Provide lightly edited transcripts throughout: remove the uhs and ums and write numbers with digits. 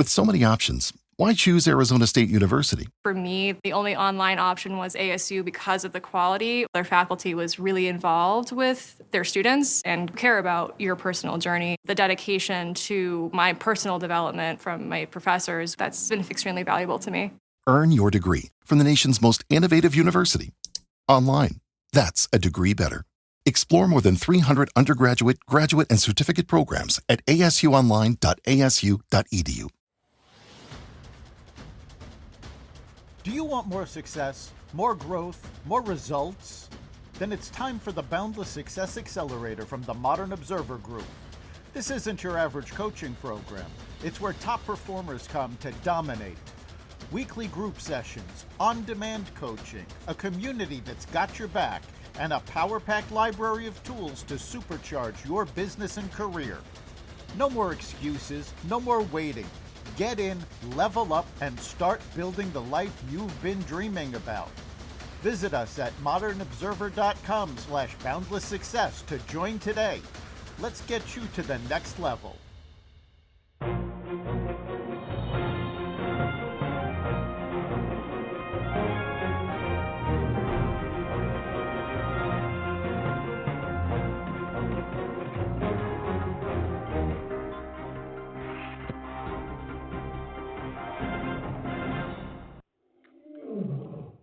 With so many options, why choose Arizona State University? For me, the only online option was ASU because of the quality. Their faculty was really involved with their students and care about your personal journey. The dedication to my personal development from my professors, that's been extremely valuable to me. Earn your degree from the nation's most innovative university. Online. That's a degree better. Explore more than 300 undergraduate, graduate, and certificate programs at asuonline.asu.edu. Do you want more success, more growth, more results? Then it's time for the Boundless Success Accelerator from the Modern Observer Group. This isn't your average coaching program. It's where top performers come to dominate. Weekly group sessions, on-demand coaching, a community that's got your back, and a power-packed library of tools to supercharge your business and career. No more excuses, no more waiting. Get in, level up, and start building the life you've been dreaming about. Visit us at modernobserver.com/boundlesssuccess to join today. Let's get you to the next level.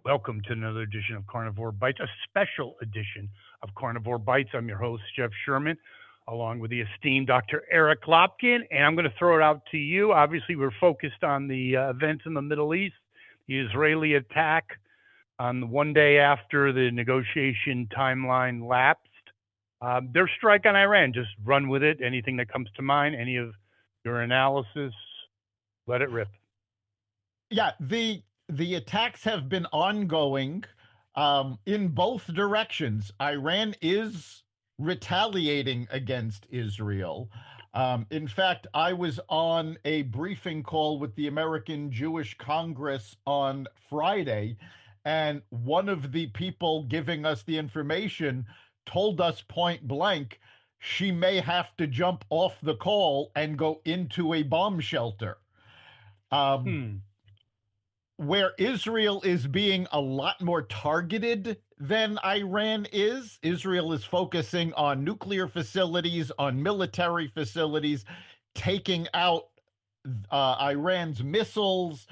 Welcome to another edition of Carnivore Bites, a special edition of Carnivore Bites. I'm your host, Jeff Sherman, along with the esteemed Dr. Eric Lopkin, and I'm going to throw it out to you. Obviously, we're focused on the events in the Middle East, the Israeli attack on the one day after the negotiation timeline lapsed. Their strike on Iran, just run with it. Anything that comes to mind, any of your analysis, let it rip. Yeah, the attacks have been ongoing in both directions. Iran is retaliating against Israel. In fact, I was on a briefing call with the American Jewish Congress on Friday, and one of the people giving us the information told us point blank she may have to jump off the call and go into a bomb shelter. Where Israel is being a lot more targeted than Iran is. Israel is focusing on nuclear facilities, on military facilities, taking out Iran's missiles.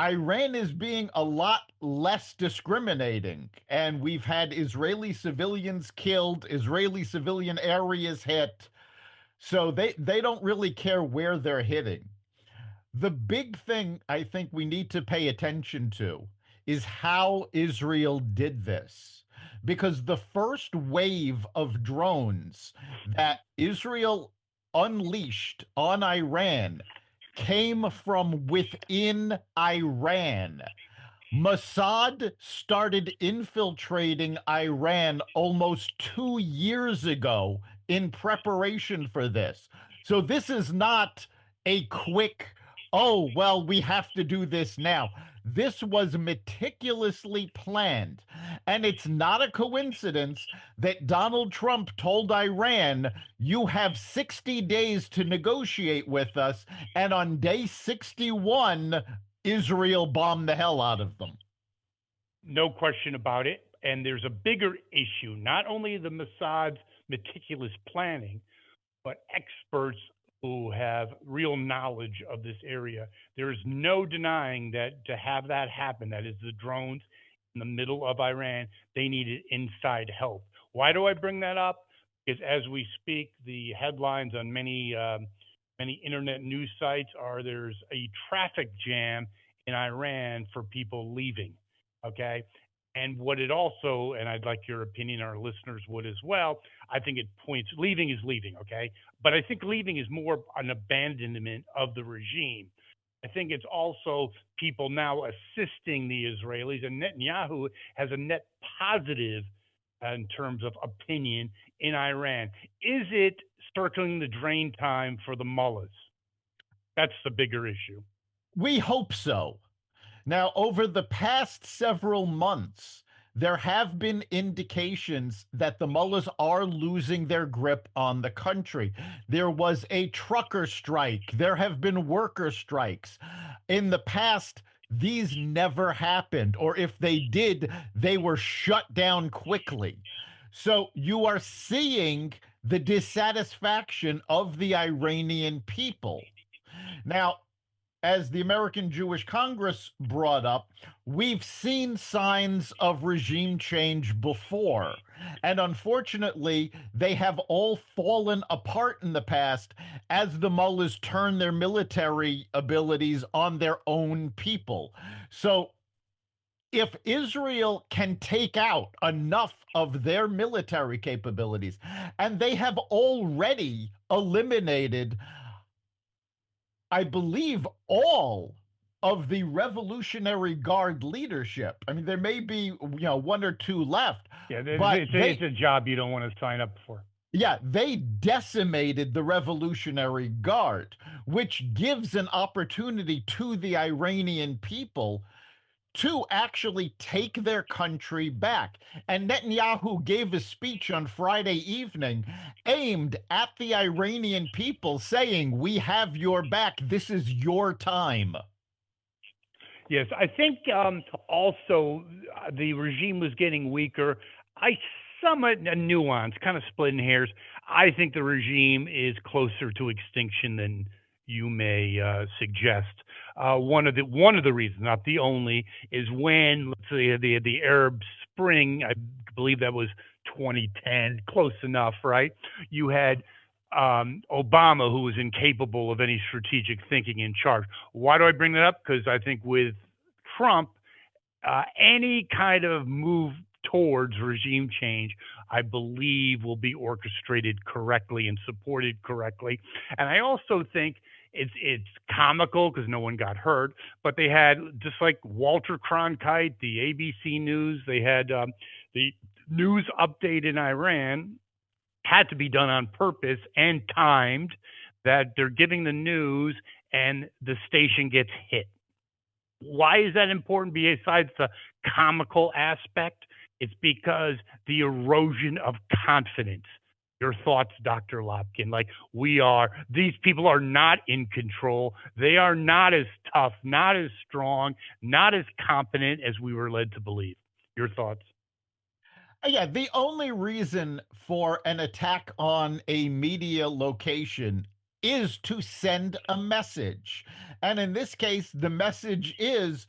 Iran is being a lot less discriminating, and we've had Israeli civilians killed, Israeli civilian areas hit, so they don't really care where they're hitting. The big thing I think we need to pay attention to is how Israel did this. Because the first wave of drones that Israel unleashed on Iran came from within Iran. Mossad started infiltrating Iran almost 2 years ago in preparation for this. So this is not a quick, oh, well, we have to do this now. This was meticulously planned. And it's not a coincidence that Donald Trump told Iran, you have 60 days to negotiate with us. And on day 61, Israel bombed the hell out of them. No question about it. And there's a bigger issue, not only the Mossad's meticulous planning, but experts who have real knowledge of this area. There is no denying that to have that happen, that is the drones in the middle of Iran, they needed inside help. Why do I bring that up? Because as we speak, the headlines on many internet news sites are there's a traffic jam in Iran for people leaving, okay? And what it also, and I'd like your opinion, our listeners would as well, I think it points, leaving is leaving, okay? But I think leaving is more an abandonment of the regime. I think it's also people now assisting the Israelis, and Netanyahu has a net positive in terms of opinion in Iran. Is it circling the drain time for the mullahs? That's the bigger issue. We hope so. Now, over the past several months, there have been indications that the mullahs are losing their grip on the country. There was a trucker strike, there have been worker strikes. In the past, these never happened, or if they did, they were shut down quickly. So you are seeing the dissatisfaction of the Iranian people. Now, as the American Jewish Congress brought up, we've seen signs of regime change before. And unfortunately, they have all fallen apart in the past as the mullahs turn their military abilities on their own people. So if Israel can take out enough of their military capabilities, and they have already eliminated, I believe, all of the Revolutionary Guard leadership. I mean, there may be, one or two left, Yeah, but it's a job you don't want to sign up for. yeah, they decimated the Revolutionary Guard, which gives an opportunity to the Iranian people to actually take their country back. And Netanyahu gave a speech on Friday evening aimed at the Iranian people, saying, "We have your back. This is your time." Yes, I think also the regime was getting weaker. I somewhat a nuance, kind of splitting hairs. I think the regime is closer to extinction than you may suggest. One of the reasons, not the only, is when, let's say, the Arab Spring. I believe that was 2010, close enough, right? You had Obama, who was incapable of any strategic thinking, in charge. Why do I bring that up? Because I think with Trump, any kind of move towards regime change, I believe, will be orchestrated correctly and supported correctly. And I also think it's comical because no one got hurt, but they had, just like Walter Cronkite, the ABC News, they had the news update in Iran had to be done on purpose and timed, that they're giving the news and the station gets hit. Why is that important besides the comical aspect? It's because the erosion of confidence. Your thoughts, Dr. Lopkin. Like, these people are not in control. They are not as tough, not as strong, not as competent as we were led to believe. Your thoughts? Yeah, the only reason for an attack on a media location is to send a message. And in this case, the message is,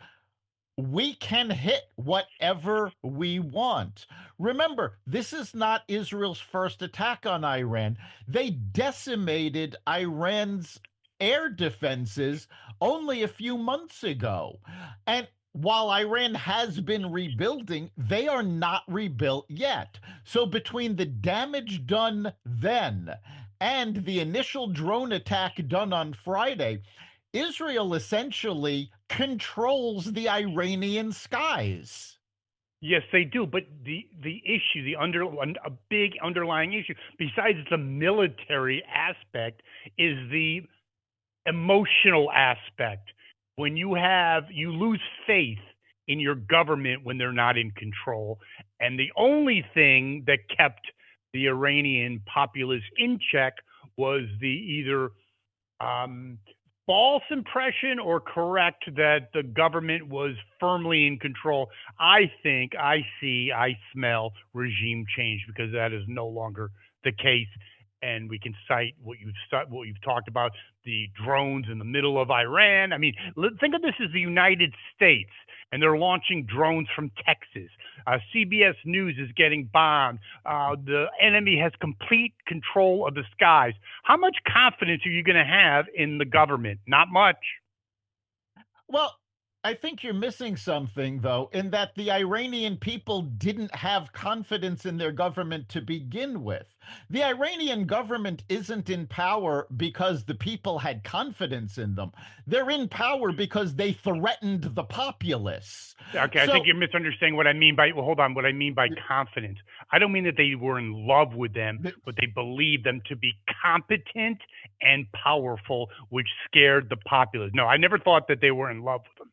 we can hit whatever we want. Remember, this is not Israel's first attack on Iran. They decimated Iran's air defenses only a few months ago. And while Iran has been rebuilding, they are not rebuilt yet. So between the damage done then and the initial drone attack done on Friday, Israel essentially controls the Iranian skies. Yes, they do. But the issue, a big underlying issue, besides the military aspect, is the emotional aspect. When you lose faith in your government when they're not in control, and the only thing that kept the Iranian populace in check was the either false impression or correct that the government was firmly in control. I think, I see, I smell regime change, because that is no longer the case. And we can cite what you've talked about, the drones in the middle of Iran. I mean, think of this as the United States, and they're launching drones from Texas. CBS News is getting bombed. The enemy has complete control of the skies. How much confidence are you going to have in the government? Not much. Well, I think you're missing something, though, in that the Iranian people didn't have confidence in their government to begin with. The Iranian government isn't in power because the people had confidence in them. They're in power because they threatened the populace. Okay, I think you're misunderstanding what I mean by, well, hold on, what I mean by confidence. I don't mean that they were in love with them, but they believed them to be competent and powerful, which scared the populace. No, I never thought that they were in love with them.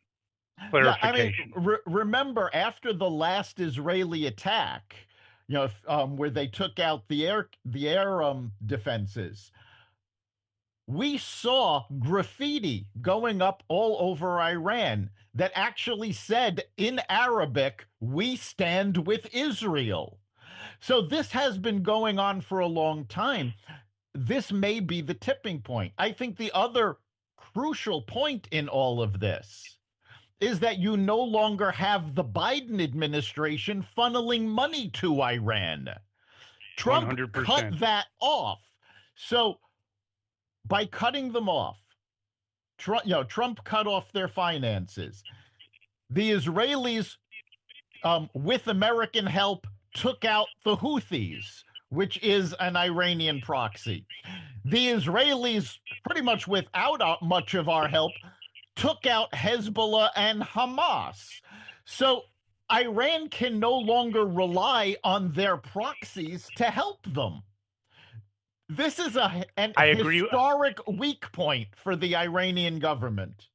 Yeah, I mean, clarification. remember after the last Israeli attack, where they took out the air defenses, we saw graffiti going up all over Iran that actually said in Arabic, "We stand with Israel." So this has been going on for a long time. This may be the tipping point. I think the other crucial point in all of this is that you no longer have the Biden administration funneling money to Iran. Trump cut 100%. that off. So by cutting them off, Trump cut off their finances. The Israelis, with American help, took out the Houthis, which is an Iranian proxy. The Israelis, pretty much without much of our help, took out Hezbollah and Hamas. So Iran can no longer rely on their proxies to help them. This is an I agree. historic weak point for the Iranian government.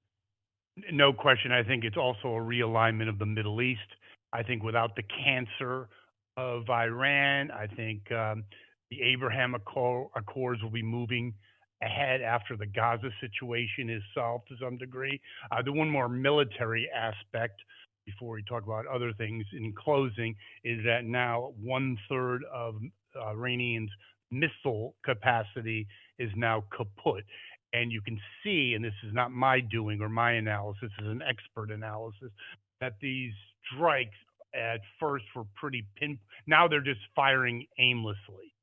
No question. I think it's also a realignment of the Middle East. I think without the cancer of Iran, I think the Abraham Accords will be moving ahead after the Gaza situation is solved to some degree. The one more military aspect before we talk about other things in closing is that now 1/3 of Iranians' missile capacity is now kaput. And you can see, and this is not my doing or my analysis, this is an expert analysis, that these strikes at first were pretty now they're just firing aimlessly.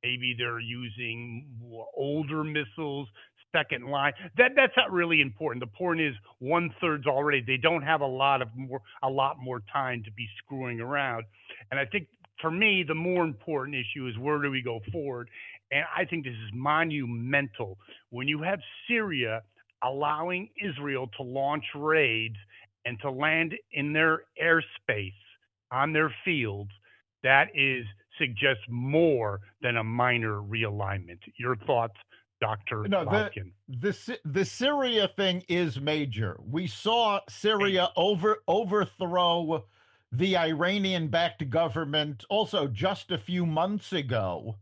Maybe they're using older missiles, second line. That's not really important. The point is 1/3 already. They don't have a lot more time to be screwing around. And I think for me, the more important issue is where do we go forward? And I think this is monumental. When you have Syria allowing Israel to launch raids and to land in their airspace on their fields, that suggests more than a minor realignment. Your thoughts, Dr. Lotkin? The Syria thing is major. We saw Syria overthrow the Iranian-backed government also just a few months ago.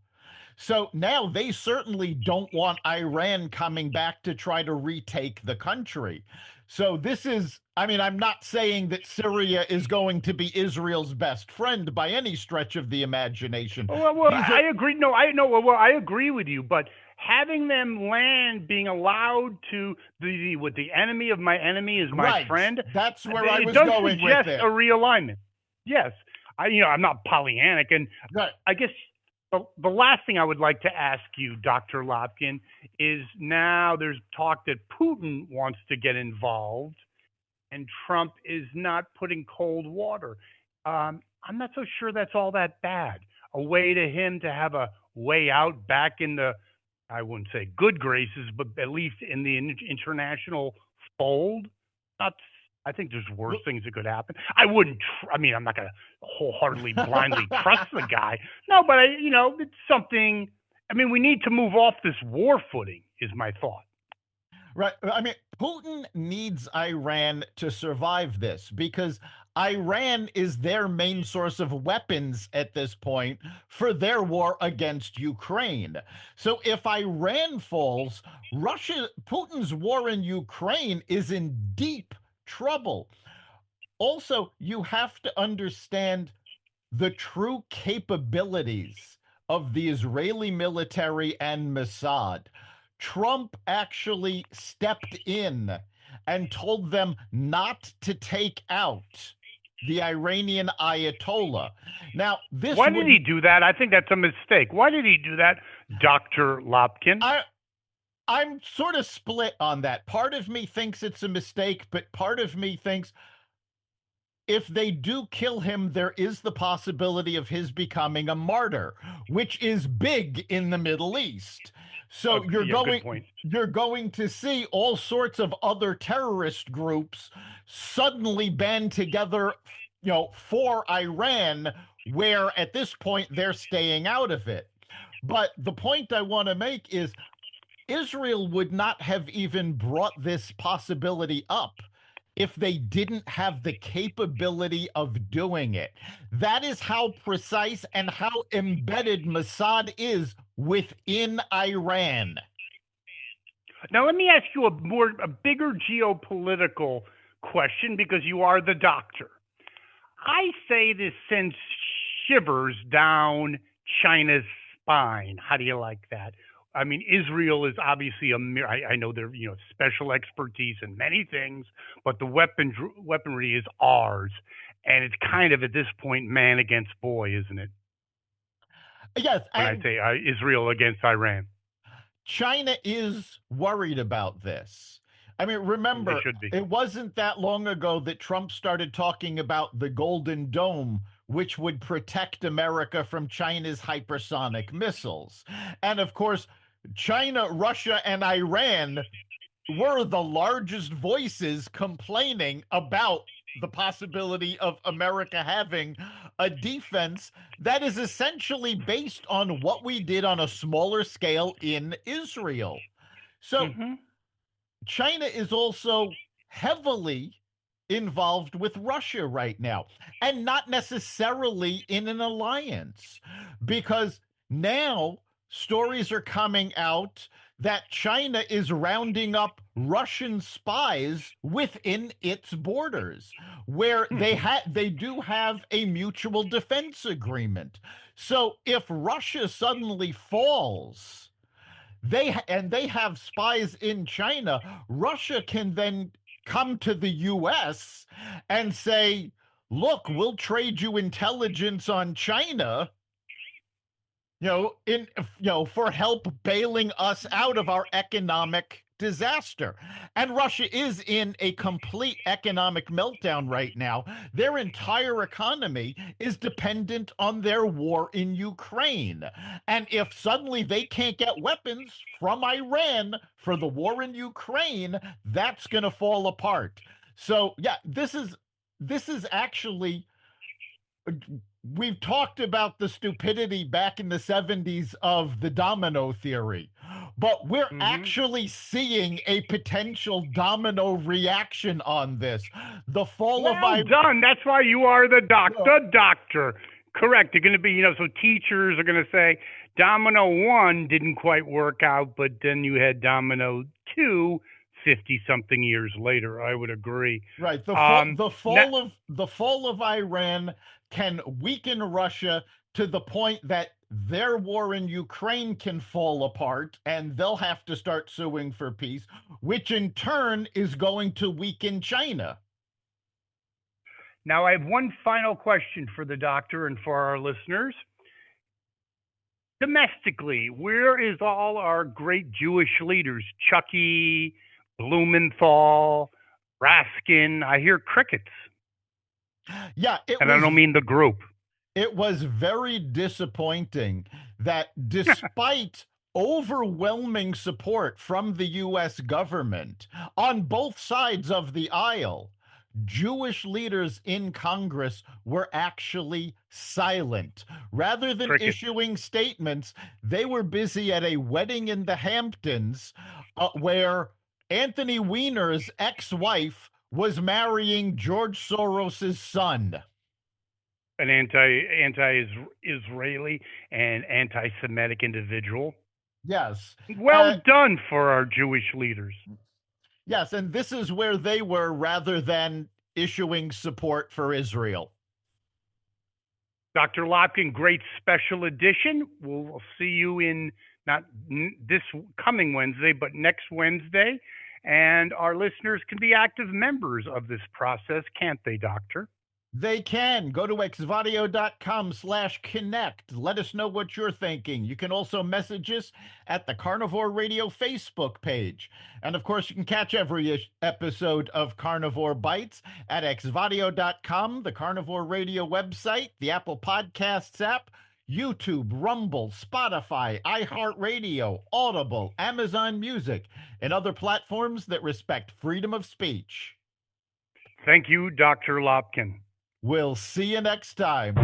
So now they certainly don't want Iran coming back to try to retake the country. So this is, I mean, I'm not saying that Syria is going to be Israel's best friend by any stretch of the imagination. I agree. No, I know. Well, I agree with you, but having them land, being allowed to the enemy of my enemy is my friend. That's where I was going with it. It does suggest a realignment. Yes, I'm not Pollyannic, and I guess the last thing I would like to ask you, Dr. Lotkin, is now there's talk that Putin wants to get involved, and Trump is not putting cold water. I'm not so sure that's all that bad. A way to him to have a way out back in the, I wouldn't say good graces, but at least in the international fold. I think there's worse things that could happen. I wouldn't. I'm not going to wholeheartedly, blindly trust the guy. No, but it's something. We need to move off this war footing. Is my thought. Right. Putin needs Iran to survive this because Iran is their main source of weapons at this point for their war against Ukraine. So if Iran falls, Putin's war in Ukraine is in deep trouble. Also, you have to understand the true capabilities of the Israeli military and Mossad. Trump actually stepped in and told them not to take out the Iranian Ayatollah. Now, why did he do that? I think that's a mistake. Why did he do that, Dr. Lotkin? I'm sort of split on that. Part of me thinks it's a mistake, but part of me thinks if they do kill him, there is the possibility of his becoming a martyr, which is big in the Middle East. So you're going to see all sorts of other terrorist groups suddenly band together, for Iran, where at this point they're staying out of it. But the point I want to make is Israel would not have even brought this possibility up if they didn't have the capability of doing it. That is how precise and how embedded Mossad is within Iran. Now, let me ask you a bigger geopolitical question because you are the doctor. I say this sends shivers down China's spine. How do you like that? I mean, Israel is obviously I know they're special expertise in many things, but the weaponry is ours, and it's kind of at this point man against boy, isn't it? Yes, When I say Israel against Iran. China is worried about this. I mean, remember, it wasn't that long ago that Trump started talking about the Golden Dome, which would protect America from China's hypersonic missiles. And of course, China, Russia, and Iran were the largest voices complaining about the possibility of America having a defense that is essentially based on what we did on a smaller scale in Israel. So China is also heavily involved with Russia right now, and not necessarily in an alliance, because now stories are coming out that China is rounding up Russian spies within its borders, where they do have a mutual defense agreement. So if Russia suddenly falls, they have spies in China, Russia can then come to the US and say, look, we'll trade you intelligence on China, for help bailing us out of our economic disaster. And Russia is in a complete economic meltdown right now. Their entire economy is dependent on their war in Ukraine. And if suddenly they can't get weapons from Iran for the war in Ukraine, that's going to fall apart. So, yeah, this is actually, we've talked about the stupidity back in the 70s of the domino theory, but we're actually seeing a potential domino reaction on this. The fall of Iran. Done. That's why you are the doctor. Correct. They're going to be, so teachers are going to say domino 1 didn't quite work out, but then you had domino 2 50-something years later. I would agree. Right. The fall of Iran can weaken Russia to the point that their war in Ukraine can fall apart and they'll have to start suing for peace, which in turn is going to weaken China. Now, I have one final question for the doctor and for our listeners. Domestically, where is all our great Jewish leaders? Chucky, Blumenthal, Raskin. I hear crickets. Yeah. I don't mean the group. It was very disappointing that despite overwhelming support from the U.S. government on both sides of the aisle, Jewish leaders in Congress were actually silent. Rather than issuing statements, they were busy at a wedding in the Hamptons where Anthony Weiner's ex-wife was marrying George Soros's son. An anti-Israeli and anti-Semitic individual. Yes. Well done for our Jewish leaders. Yes, and this is where they were rather than issuing support for Israel. Dr. Lopkin, great special edition. We'll see you in not this coming Wednesday, but next Wednesday. And our listeners can be active members of this process, can't they, Doctor? They can. Go to xvadio.com/connect. Let us know what you're thinking. You can also message us at the Carnivore Radio Facebook page. And of course, you can catch every episode of Carnivore Bites at xvadio.com, the Carnivore Radio website, the Apple Podcasts app, YouTube, Rumble, Spotify, iHeartRadio, Audible, Amazon Music, and other platforms that respect freedom of speech. Thank you, Dr. Lopkin. We'll see you next time.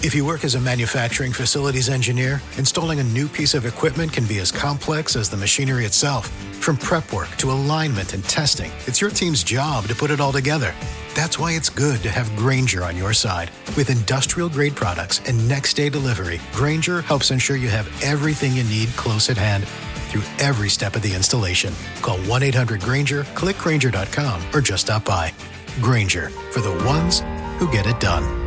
If you work as a manufacturing facilities engineer, installing a new piece of equipment can be as complex as the machinery itself. From prep work to alignment and testing, it's your team's job to put it all together. That's why it's good to have Grainger on your side. With industrial-grade products and next-day delivery, Grainger helps ensure you have everything you need close at hand through every step of the installation. Call 1-800-GRAINGER, click Grainger.com, or just stop by. Grainger, for the ones who get it done.